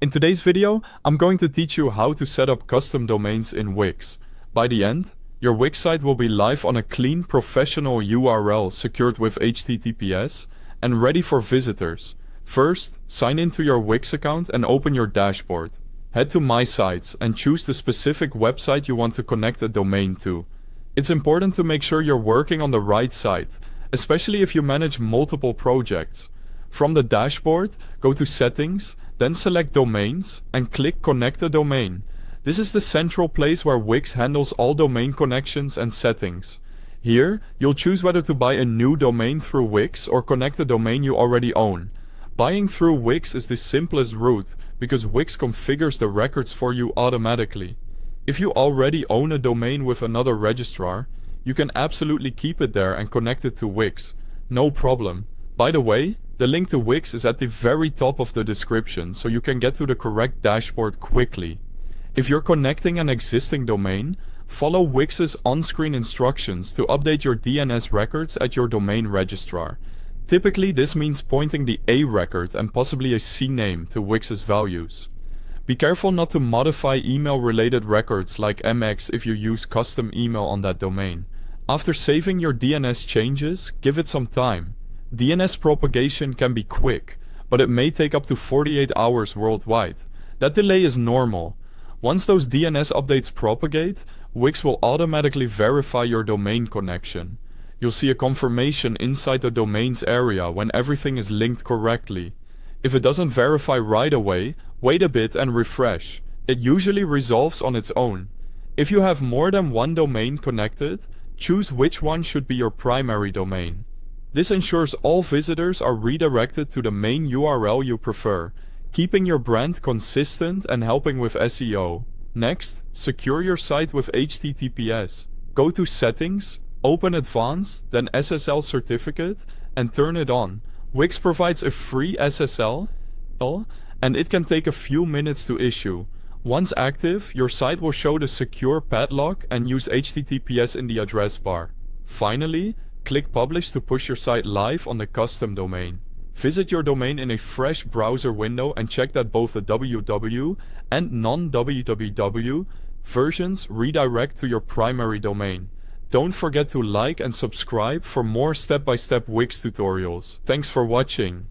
In today's video, I'm going to teach you how to set up custom domains in Wix. By the end, your Wix site will be live on a clean, professional URL secured with HTTPS and ready for visitors. First, sign into your Wix account and open your dashboard. Head to My Sites and choose the specific website you want to connect a domain to. It's important to make sure you're working on the right site, especially if you manage multiple projects. From the dashboard, go to Settings, then select Domains and click Connect a Domain. This is the central place where Wix handles all domain connections and settings. Here, you'll choose whether to buy a new domain through Wix or connect a domain you already own. Buying through Wix is the simplest route because Wix configures the records for you automatically. If you already own a domain with another registrar, you can absolutely keep it there and connect it to Wix. No problem. By the way, the link to Wix is at the very top of the description, so you can get to the correct dashboard quickly. If you're connecting an existing domain, follow Wix's on-screen instructions to update your DNS records at your domain registrar. Typically, this means pointing the A record and possibly a C name to Wix's values. Be careful not to modify email-related records like MX if you use custom email on that domain. After saving your DNS changes, give it some time. DNS propagation can be quick, but it may take up to 48 hours worldwide. That delay is normal. Once those DNS updates propagate, Wix will automatically verify your domain connection. You'll see a confirmation inside the domains area when everything is linked correctly. If it doesn't verify right away, wait a bit and refresh. It usually resolves on its own. If you have more than one domain connected, choose which one should be your primary domain. This ensures all visitors are redirected to the main URL you prefer, keeping your brand consistent and helping with SEO. Next, secure your site with HTTPS. Go to Settings, open Advanced, then SSL Certificate, and turn it on. Wix provides a free SSL, and it can take a few minutes to issue. Once active, your site will show the secure padlock and use HTTPS in the address bar. Finally, click Publish to push your site live on the custom domain. Visit your domain in a fresh browser window and check that both the www and non-www versions redirect to your primary domain. Don't forget to like and subscribe for more step-by-step Wix tutorials. Thanks for watching.